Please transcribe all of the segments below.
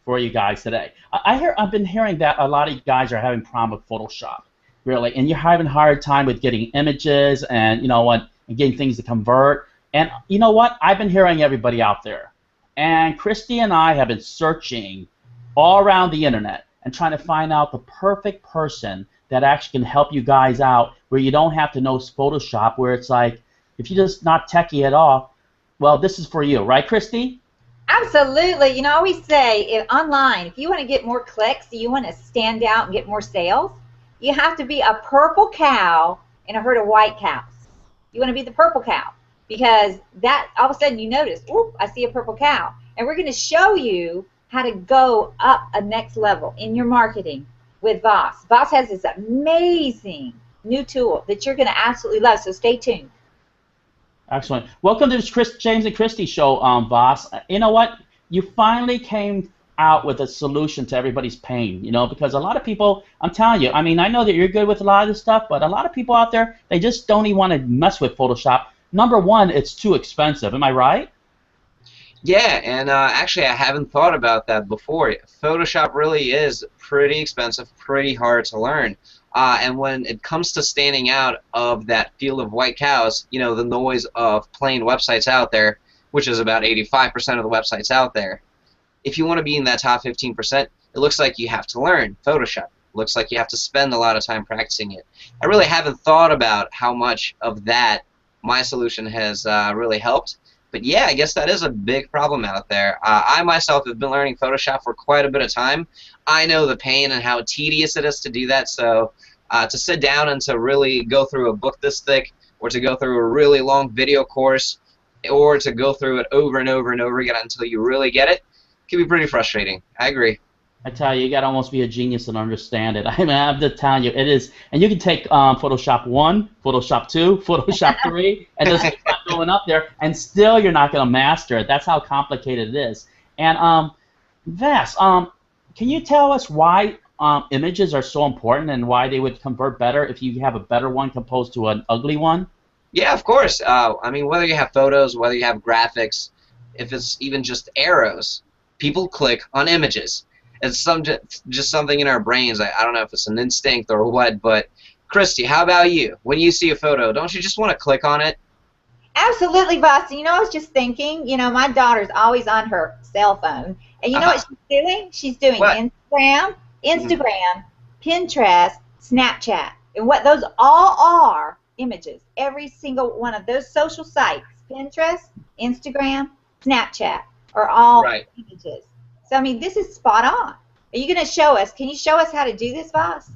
for you guys today. I've been hearing that a lot of you guys are having problem with Photoshop, really, and you're having a hard time with getting images and and getting things to convert. And you know what? I've been hearing everybody out there, and Christy and I have been searching all around the internet and trying to find out the perfect person that actually can help you guys out, where you don't have to know Photoshop, where it's like if you're just not techie at all, well, this is for you, right, Christy? Absolutely. You know, I always say online, if you want to get more clicks, you want to stand out and get more sales, you have to be a purple cow in a herd of white cows. You want to be the purple cow, because that all of a sudden you notice, oop, I see a purple cow. And we're going to show you how to go up a next level in your marketing with Vas. Vas has this amazing new tool that you're going to absolutely love, so stay tuned. Excellent. Welcome to this James and Christy show, Vas. You know what? You finally came out with a solution to everybody's pain, because a lot of people, I'm telling you, I mean, I know that you're good with a lot of this stuff, but a lot of people out there, they just don't even want to mess with Photoshop. Number one, it's too expensive. Am I right? Yeah, and actually I haven't thought about that before. Photoshop really is pretty expensive, pretty hard to learn. And when it comes to standing out of that field of white cows, the noise of plain websites out there, which is about 85% of the websites out there, if you want to be in that top 15%, it looks like you have to learn Photoshop. It looks like you have to spend a lot of time practicing it. I really haven't thought about how much of that my solution has really helped. But yeah, I guess that is a big problem out there. I myself have been learning Photoshop for quite a bit of time. I know the pain and how tedious it is to do that, so to sit down and to really go through a book this thick, or to go through a really long video course, or to go through it over and over and over again until you really get it, can be pretty frustrating. I agree. I tell you, you gotta almost be a genius and understand it. I mean, I'm just telling you, it is. And you can take Photoshop 1, Photoshop 2, Photoshop 3, and just keep going up there, and still you're not gonna master it. That's how complicated it is. And Vas, can you tell us why images are so important and why they would convert better if you have a better one composed to an ugly one? Yeah, of course. I mean, whether you have photos, whether you have graphics, if it's even just arrows, people click on images. It's just something in our brains. I don't know if it's an instinct or what, but Christy, how about you? When you see a photo, don't you just want to click on it? Absolutely, Vas. I was just thinking, my daughter's always on her cell phone, and you know what she's doing? She's doing what? Instagram, Pinterest, Snapchat, and what those all are images. Every single one of those social sites, Pinterest, Instagram, Snapchat, are all images. So, I mean, this is spot on. Are you going to show us? Can you show us how to do this, Vas?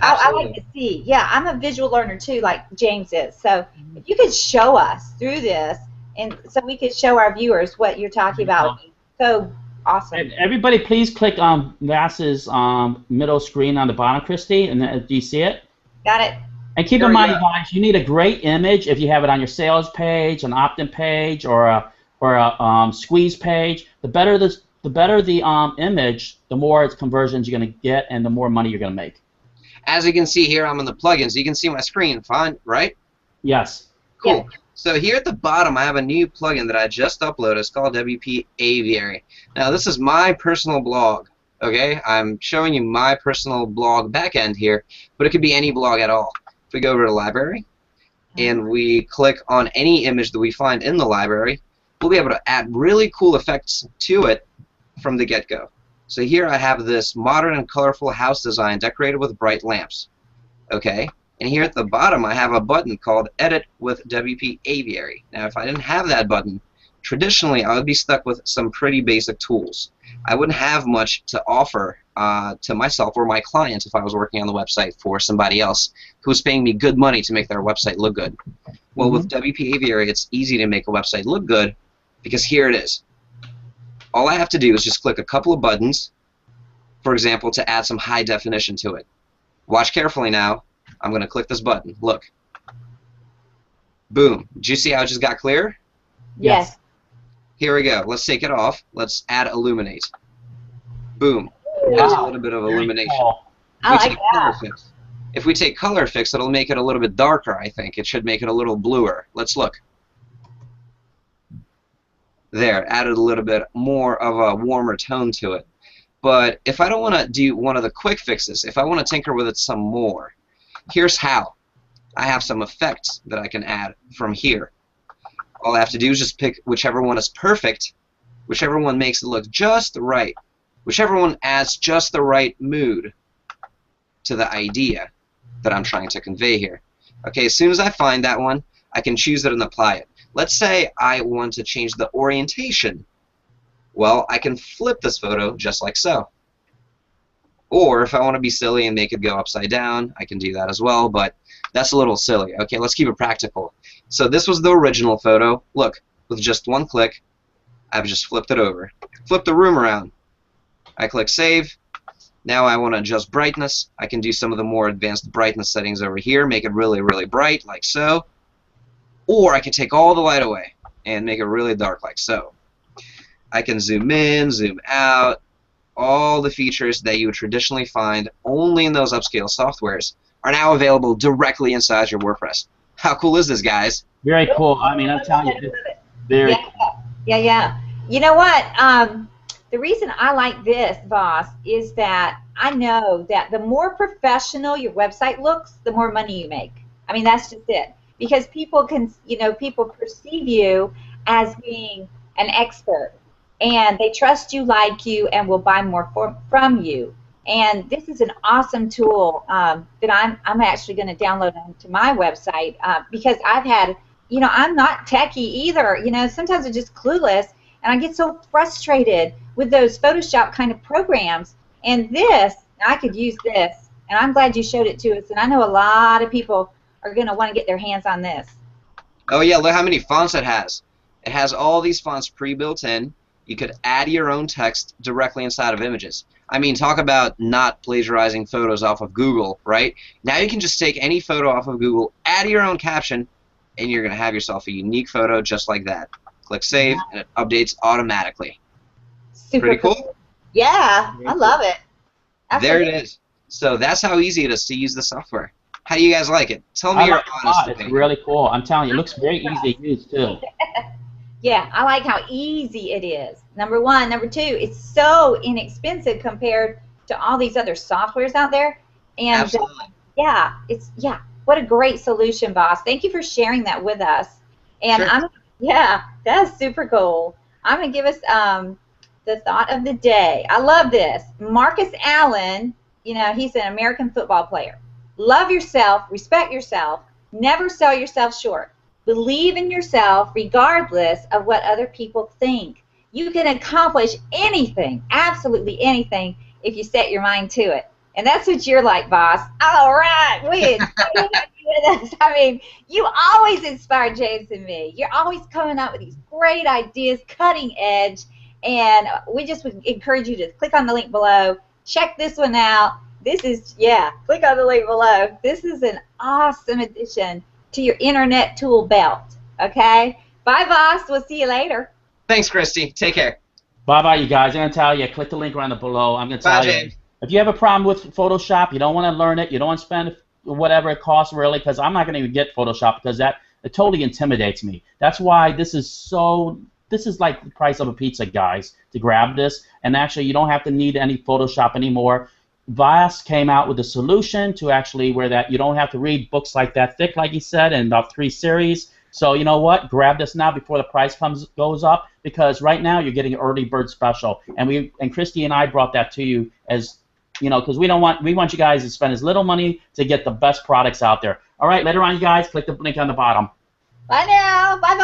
I like to see. Yeah, I'm a visual learner, too, like James is. So, if you could show us through this, and so we could show our viewers what you're talking about. So awesome. And everybody, please click on Vas's middle screen on the bottom, Christy. And do you see it? Got it. And keep in mind, guys, you need a great image if you have it on your sales page, an opt-in page, or a squeeze page. The better the image, the more its conversions you're going to get, and the more money you're going to make. As you can see here, I'm in the plugins. You can see my screen, fine, right? Yes. Cool. Yeah. So here at the bottom, I have a new plugin that I just uploaded. It's called WP Aviari. Now, this is my personal blog. Okay, I'm showing you my personal blog backend here, but it could be any blog at all. If we go over to library and we click on any image that we find in the library, we'll be able to add really cool effects to it from the get-go. So here I have this modern and colorful house design decorated with bright lamps. Okay, and here at the bottom I have a button called Edit with WP Aviari. Now if I didn't have that button, traditionally I would be stuck with some pretty basic tools. I wouldn't have much to offer to myself or my client if I was working on the website for somebody else who's paying me good money to make their website look good. Well, with WP Aviari, it's easy to make a website look good because here it is. All I have to do is just click a couple of buttons, for example, to add some high definition to it. Watch carefully now. I'm going to click this button. Look. Boom. Did you see how it just got clear? Yes. Here we go. Let's take it off. Let's add illuminate. Boom. There's a little bit of illumination. I like that. If we take color fix, it'll make it a little bit darker, I think. It should make it a little bluer. Let's look. There, added a little bit more of a warmer tone to it. But if I don't want to do one of the quick fixes, if I want to tinker with it some more, here's how. I have some effects that I can add from here. All I have to do is just pick whichever one is perfect, whichever one makes it look just right, whichever one adds just the right mood to the idea that I'm trying to convey here. Okay, as soon as I find that one, I can choose it and apply it. Let's say I want to change the orientation. Well, I can flip this photo just like so. Or if I want to be silly and make it go upside down, I can do that as well, but that's a little silly. Okay, let's keep it practical. So this was the original photo. Look, with just one click, I've just flipped it over. Flip the room around. I click Save. Now I want to adjust brightness. I can do some of the more advanced brightness settings over here, make it really, really bright, like so. Or I can take all the light away and make it really dark, like so. I can zoom in, zoom out. All the features that you would traditionally find only in those upscale softwares are now available directly inside your WordPress. How cool is this, guys? Very cool. I mean, I'm telling you, very cool. Yeah. You know what? The reason I like this, Vas, is that I know that the more professional your website looks, the more money you make. I mean, that's just it. Because people can, people perceive you as being an expert, and they trust you, like you, and will buy more from you. And this is an awesome tool that I'm actually going to download onto my website because I've had, I'm not techie either. Sometimes I'm just clueless, and I get so frustrated with those Photoshop kind of programs. And this, I could use this, and I'm glad you showed it to us. And I know a lot of people are going to want to get their hands on this. Oh yeah, look how many fonts it has. It has all these fonts pre-built in. You could add your own text directly inside of images. I mean, talk about not plagiarizing photos off of Google, right? Now you can just take any photo off of Google, add your own caption, and you're going to have yourself a unique photo just like that. Click Save, and it updates automatically. Super Pretty cool? Yeah, I love it. There it is. So that's how easy it is to use the software. How do you guys like it? Tell me your honest opinion. It's really cool. I'm telling you, it looks very easy to use, too. Yeah, I like how easy it is. Number one. Number two, it's so inexpensive compared to all these other softwares out there. And Absolutely. What a great solution, Vas. Thank you for sharing that with us. And Sure. That's super cool. I'm gonna give us the thought of the day. I love this. Marcus Allen, he's an American football player. Love yourself, respect yourself, never sell yourself short. Believe in yourself regardless of what other people think. You can accomplish anything, absolutely anything, if you set your mind to it. And that's what you're like, Vas. All right. I mean, you always inspire James and me. You're always coming up with these great ideas, cutting edge, and we just would encourage you to click on the link below. Check this one out. Click on the link below. This is an awesome addition to your internet tool belt. Okay? Bye, Vas. We'll see you later. Thanks, Christy. Take care. Bye-bye, you guys. I'm going to tell you, click the link right below. I'm going to tell you, if you have a problem with Photoshop, you don't want to learn it, you don't want to spend whatever it costs, really, because I'm not going to even get Photoshop because it totally intimidates me. That's why this is like the price of a pizza, guys, to grab this. And actually, you don't have to need any Photoshop anymore. Vas came out with a solution to actually where that you don't have to read books like that thick, like he said, in about 3 series. So you know what? Grab this now before the price goes up, because right now you're getting an early bird special. And Christy and I brought that to you as because we want you guys to spend as little money to get the best products out there. All right, later on, you guys, click the link on the bottom. Bye now. Bye.